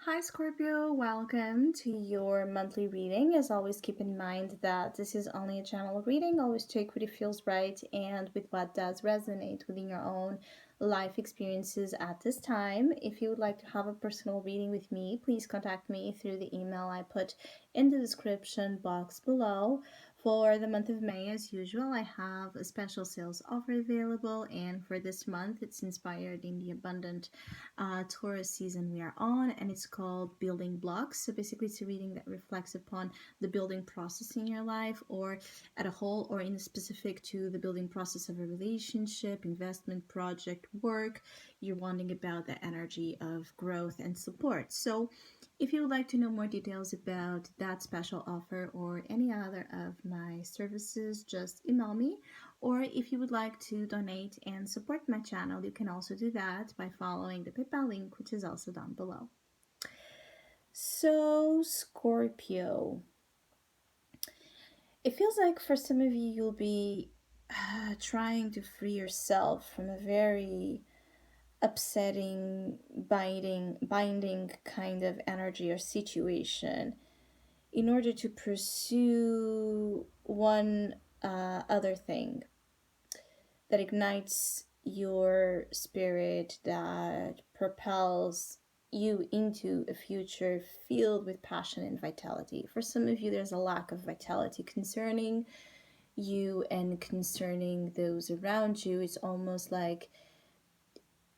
Hi, Scorpio. Welcome to your monthly reading. As always, keep in mind that this is only a general reading. Always take what it feels right and with what does resonate within your own life experiences at this time. If you would like to have a personal reading with me, please contact me through the email I put in the description box below. For the month of May, as usual, I have a special sales offer available, and for this month, it's inspired in the abundant Taurus season we are on, and it's called Building Blocks. So basically, it's a reading that reflects upon the building process in your life, or at a whole, or in specific to the building process of a relationship, investment, project, work. You're wanting about the energy of growth and support. So, if you would like to know more details about that special offer or any other of my services, just email me. Or if you would like to donate and support my channel, you can also do that by following the PayPal link, which is also down below. So, Scorpio. It feels like for some of you, you'll be trying to free yourself from a very upsetting, binding kind of energy or situation in order to pursue one other thing that ignites your spirit, that propels you into a future filled with passion and vitality. For some of you, there's a lack of vitality concerning you and concerning those around you. It's almost like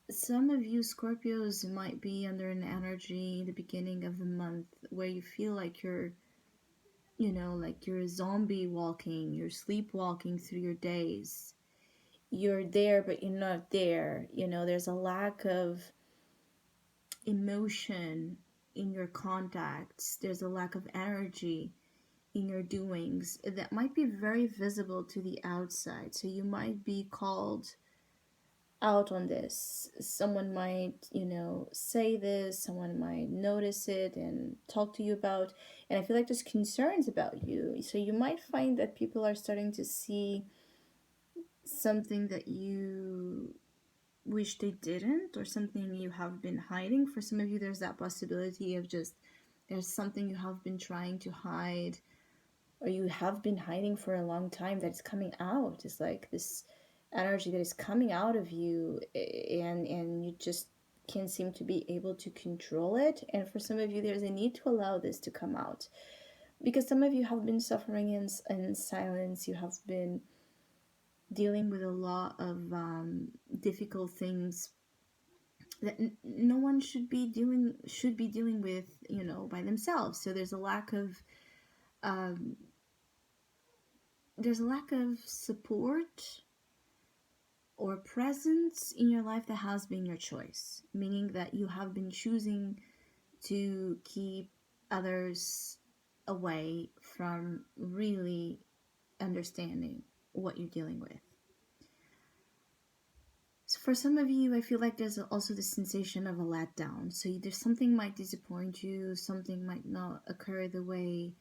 some of you Scorpios might be under an energy in the beginning of the month where you feel like like you're a zombie walking, you're sleepwalking through your days. You're there, but you're not there. There's a lack of emotion in your contacts, there's a lack of energy in your doings that might be very visible to the outside. So you might be called out on this. Someone might, say this, someone might notice it and talk to you about. And I feel like there's concerns about you. So you might find that people are starting to see something that you wish they didn't, or something you have been hiding. For some of you, there's that possibility of just there's something you have been trying to hide or you have been hiding for a long time that's coming out. It's like this energy that is coming out of you, and you just can't seem to be able to control it. And for some of you, there's a need to allow this to come out, because some of you have been suffering in silence. You have been dealing with a lot of difficult things that no one should be dealing with, by themselves. So um, there's a lack of support or presence in your life that has been your choice, meaning that you have been choosing to keep others away from really understanding what you're dealing with. So for some of you, I feel like there's also the sensation of a letdown. So there's something might disappoint you, something might not occur the way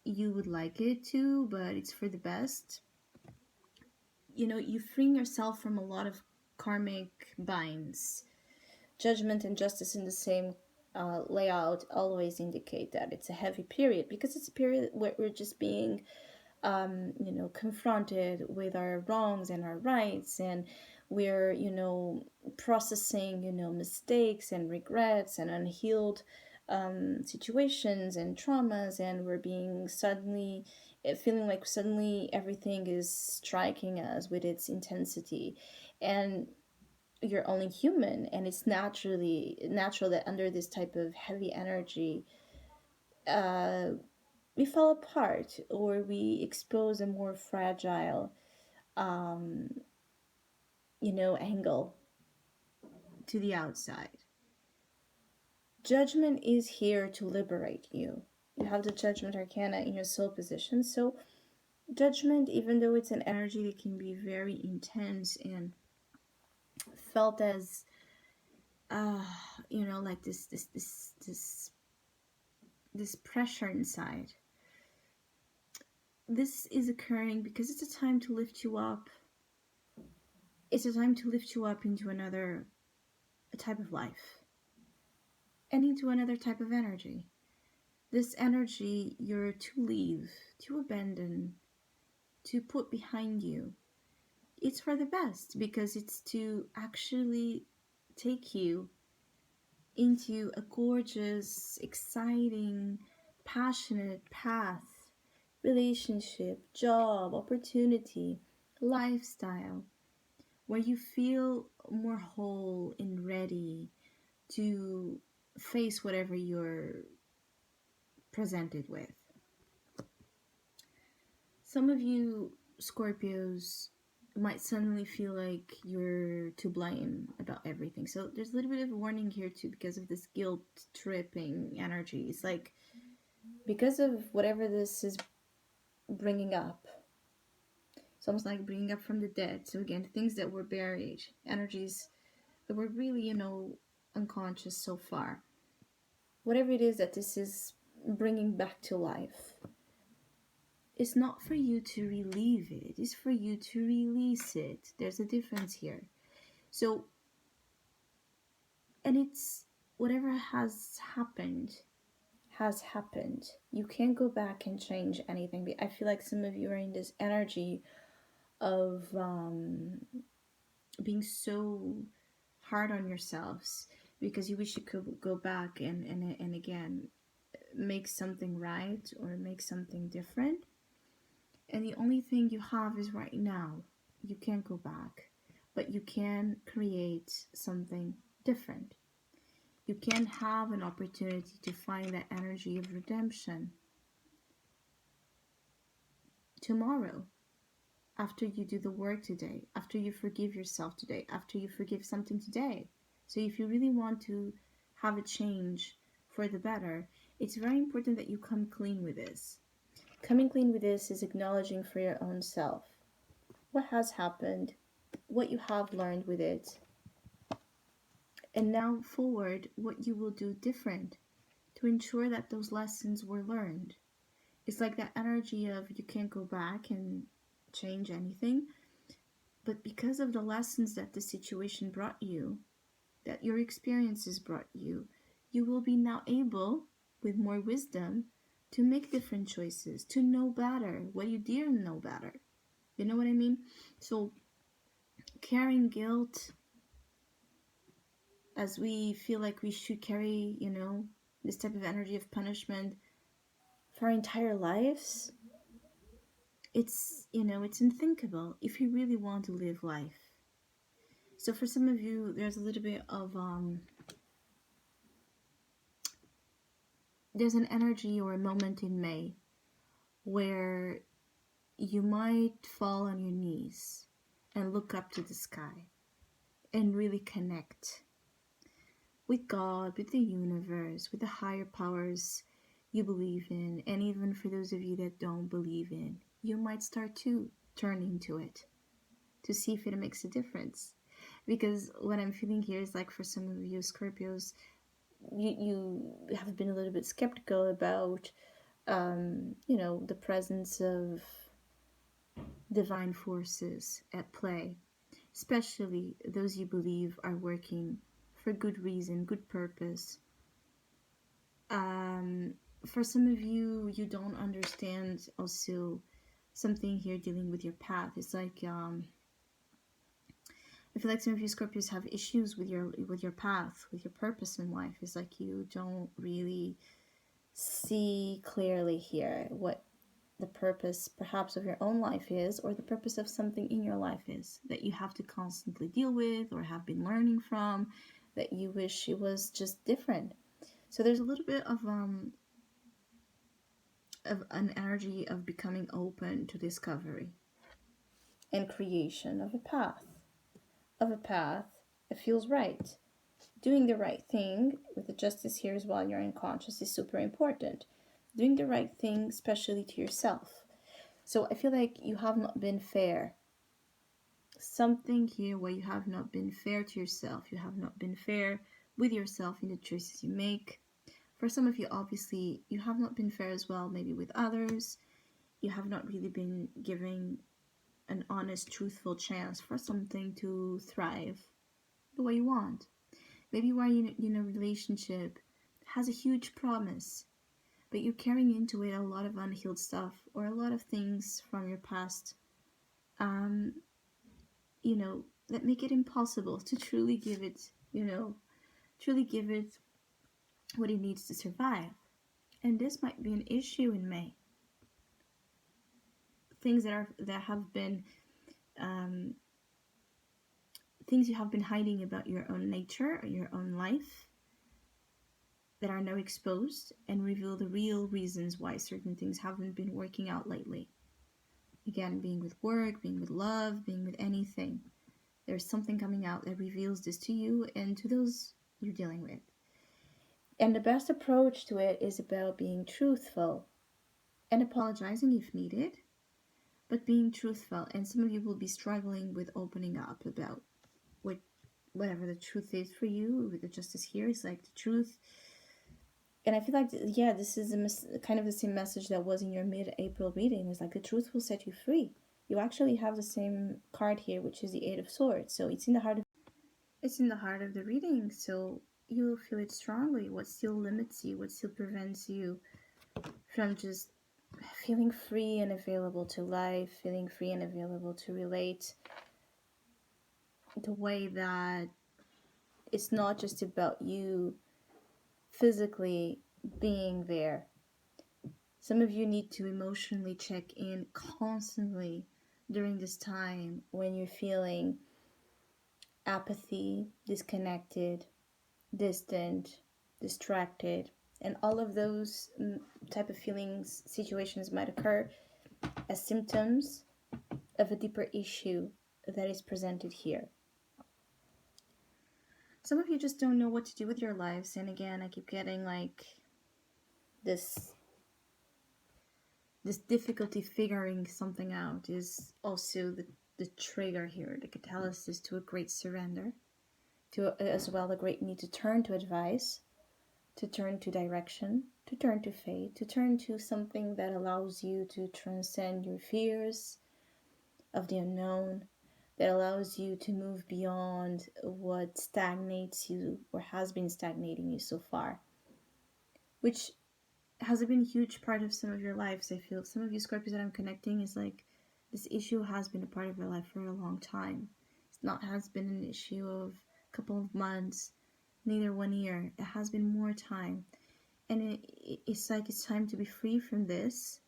you would like it to, but it's for the best. You freeing yourself from a lot of karmic binds. Judgment and justice in the same layout always indicate that it's a heavy period, because it's a period where we're just being confronted with our wrongs and our rights, and we're, processing, mistakes and regrets and unhealed situations and traumas, and we're being suddenly feeling like suddenly everything is striking us with its intensity. And you're only human, and it's natural that under this type of heavy energy, uh, we fall apart, or we expose a more fragile um, angle to the outside. Judgment is here to liberate you. You have the Judgment Arcana in your soul position. So judgment, even though it's an energy that can be very intense and felt as like this pressure inside, this is occurring because it's a time to lift you up. It's a time to lift you up into another a type of life and into another type of energy. This energy you're to leave, to abandon, to put behind you. It's for the best because it's to actually take you into a gorgeous, exciting, passionate path, relationship, job, opportunity, lifestyle, where you feel more whole and ready to face whatever you're presented with. Some of you Scorpios might suddenly feel like you're to blame about everything. So there's a little bit of a warning here too because of this guilt tripping energy. It's like because of whatever this is bringing up. It's almost like bringing up from the dead. So again, things that were buried, energies that were really, unconscious so far. Whatever it is that this is bringing back to life, it's not for you to relieve it, it's for you to release it. There's a difference here. So, and it's whatever has happened has happened. You can't go back and change anything. I feel like some of you are in this energy of being so hard on yourselves because you wish you could go back and again make something right or make something different. And the only thing you have is right now. You can't go back, but you can create something different. You can have an opportunity to find that energy of redemption tomorrow, after you do the work today, after you forgive yourself today, after you forgive something today. So if you really want to have a change for the better, it's very important that you come clean with this. Coming clean with this is acknowledging for your own self what has happened, what you have learned with it, and now forward what you will do different to ensure that those lessons were learned. It's like that energy of you can't go back and change anything, but because of the lessons that the situation brought you, that your experiences brought you, you will be now able, with more wisdom, to make different choices, to know better what you didn't know better. You know what I mean? So carrying guilt as we feel like we should carry, this type of energy of punishment for our entire lives, it's unthinkable if you really want to live life. So for some of you, there's a little bit of there's an energy or a moment in May where you might fall on your knees and look up to the sky and really connect with God, with the universe, with the higher powers you believe in. And even for those of you that don't believe in, you might start to turn into it to see if it makes a difference. Because what I'm feeling here is like for some of you Scorpios, you have been a little bit skeptical about the presence of divine forces at play, especially those you believe are working for good reason, good purpose. For some of you, you don't understand also something here dealing with your path. It's like I feel like some of you Scorpios have issues with your path, with your purpose in life. It's like you don't really see clearly here what the purpose perhaps of your own life is, or the purpose of something in your life is that you have to constantly deal with or have been learning from, that you wish it was just different. So there's a little bit of an energy of becoming open to discovery and creation of a path that feels right. Doing the right thing, with the justice here as well, you're unconscious, is super important. Doing the right thing, especially to yourself. So I feel like you have not been fair. Something here where you have not been fair to yourself. You have not been fair with yourself in the choices you make. For some of you, obviously, you have not been fair as well, maybe with others. You have not really been giving an honest, truthful chance for something to thrive the way you want. Maybe you are in a relationship has a huge promise, but you're carrying into it a lot of unhealed stuff or a lot of things from your past, um, that make it impossible to truly give it, truly give it what it needs to survive. And this might be an issue in May. Things that have been um, things you have been hiding about your own nature or your own life that are now exposed and reveal the real reasons why certain things haven't been working out lately. Again, being with work, being with love, being with anything. There's something coming out that reveals this to you and to those you're dealing with. And the best approach to it is about being truthful and apologizing if needed, but being truthful. And some of you will be struggling with opening up about whatever the truth is for you. With the justice here is like the truth. And I feel like, yeah, this is kind of the same message that was in your mid-April reading. It's like the truth will set you free. You actually have the same card here, which is the Eight of Swords. So it's in the heart of the reading. So you'll feel it strongly. What still limits you? What still prevents you from just feeling free and available to life, feeling free and available to relate the way that it's not just about you physically being there. Some of you need to emotionally check in constantly during this time when you're feeling apathy, disconnected, distant, distracted, and all of those type of feelings, situations might occur as symptoms of a deeper issue that is presented here. Some of you just don't know what to do with your lives, and again, I keep getting like this difficulty figuring something out is also the trigger here, the catalyst to a great surrender, as well a great need to turn to advice, to turn to direction, to turn to faith, to turn to something that allows you to transcend your fears of the unknown, that allows you to move beyond what stagnates you or has been stagnating you so far, which has been a huge part of some of your lives. I feel some of you Scorpios that I'm connecting is like this issue has been a part of your life for a long time. It's not has been an issue of a couple of months, neither 1 year. It has been more time, and it's like it's time to be free from this.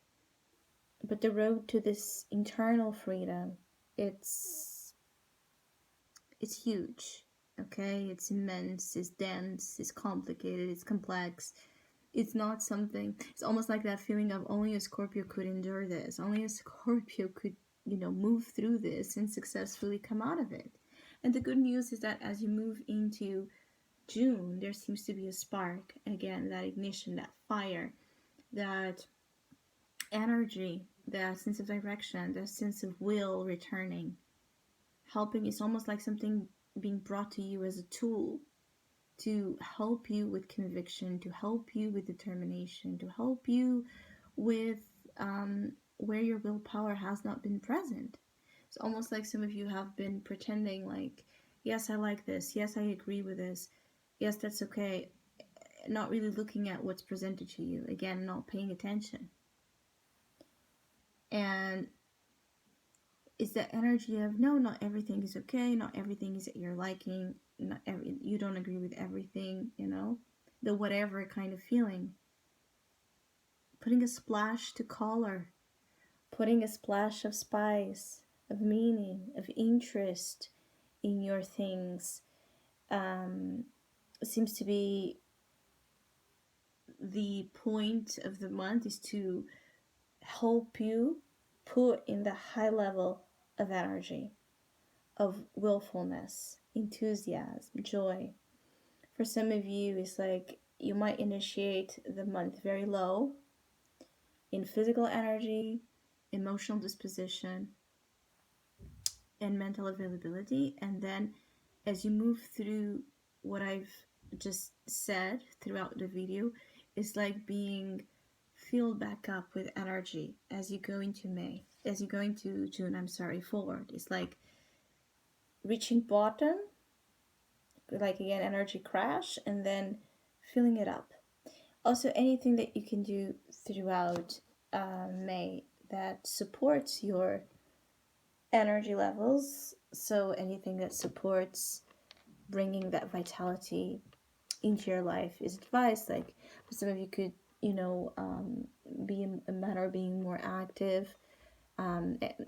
But the road to this internal freedom, it's huge. Okay, it's immense, it's dense, it's complicated, it's complex. It's not something, it's almost like that feeling of only a Scorpio could endure this. Only a Scorpio could, move through this and successfully come out of it. And the good news is that as you move into June, there seems to be a spark. Again, that ignition, that fire, that energy, that sense of direction, that sense of will returning. Helping, it's almost like something being brought to you as a tool to help you with conviction, to help you with determination, to help you with where your willpower has not been present. It's almost like some of you have been pretending like, yes, I like this. Yes, I agree with this. Yes, that's okay. Not really looking at what's presented to you. Again, not paying attention. And it's that energy of, no, not everything is okay. Not everything is at your liking. You don't agree with everything, the whatever kind of feeling. Putting a splash to color, putting a splash of spice, of meaning, of interest in your things seems to be the point of the month, is to help you put in the high level of energy, of willfulness, enthusiasm, joy. For some of you, it's like you might initiate the month very low in physical energy, emotional disposition, and mental availability. And then as you move through what I've just said throughout the video, it's like being filled back up with energy as you go into May, as you go into June, forward. It's like reaching bottom like again, energy crash, and then filling it up. Also, anything that you can do throughout May that supports your energy levels. So, anything that supports bringing that vitality into your life is advised. Like, for some of you could, be a matter of being more active,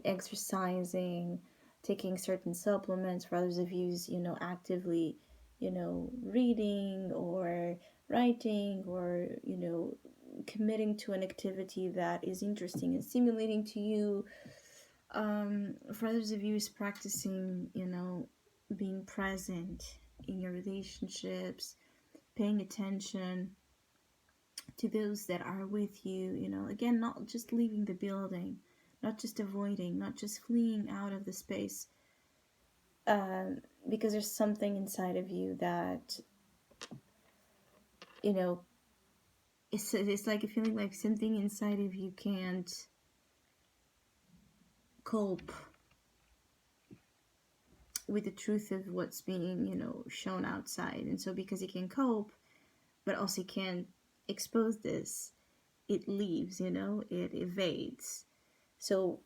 exercising, taking certain supplements. For others of you, actively, reading or writing or, committing to an activity that is interesting and stimulating to you. For others of you, is practicing, being present in your relationships, paying attention to those that are with you, again, not just leaving the building, not just avoiding, not just fleeing out of the space, because there's something inside of you that, it's like a feeling like something inside of you can't cope with the truth of what's being, shown outside. And so because it can cope, but also can't expose this, it leaves, it evades. So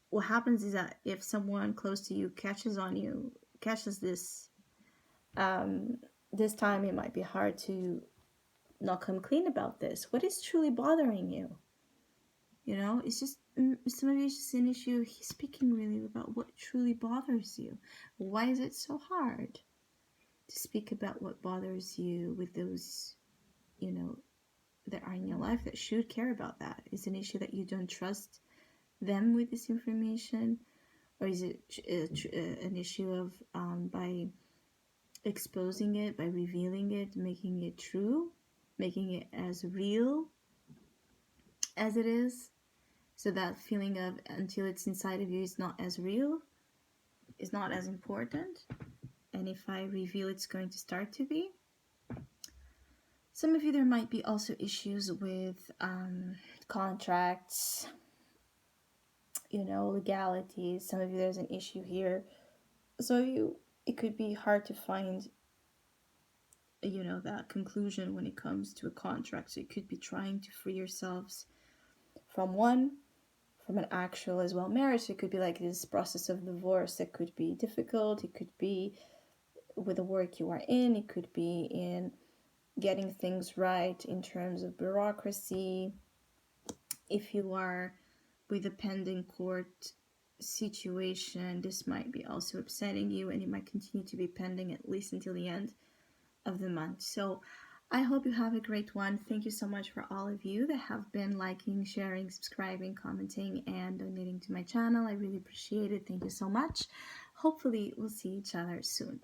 what happens is that if someone close to you catches this time, it might be hard to not come clean about this. What is truly bothering you? It's just, some of you, it's just an issue of speaking really about what truly bothers you. Why is it so hard to speak about what bothers you with those, that are in your life that should care about that? Is it an issue that you don't trust them with this information? Or is it an issue of, by exposing it, by revealing it, making it true, making it as real as it is? So that feeling of until it's inside of you is not as real, is not as important. And if I reveal, it's going to start to be. Some of you, there might be also issues with contracts, legalities. Some of you, there's an issue here. So it could be hard to find, that conclusion when it comes to a contract. So you could be trying to free yourselves from an actual as well marriage. So it could be like this process of divorce that could be difficult. It could be with the work you are in. It could be in getting things right in terms of bureaucracy. If you are with a pending court situation, this might be also upsetting you, and it might continue to be pending at least until the end of the month. So I hope you have a great one. Thank you so much for all of you that have been liking, sharing, subscribing, commenting, and donating to my channel. I really appreciate it. Thank you so much. Hopefully we'll see each other soon.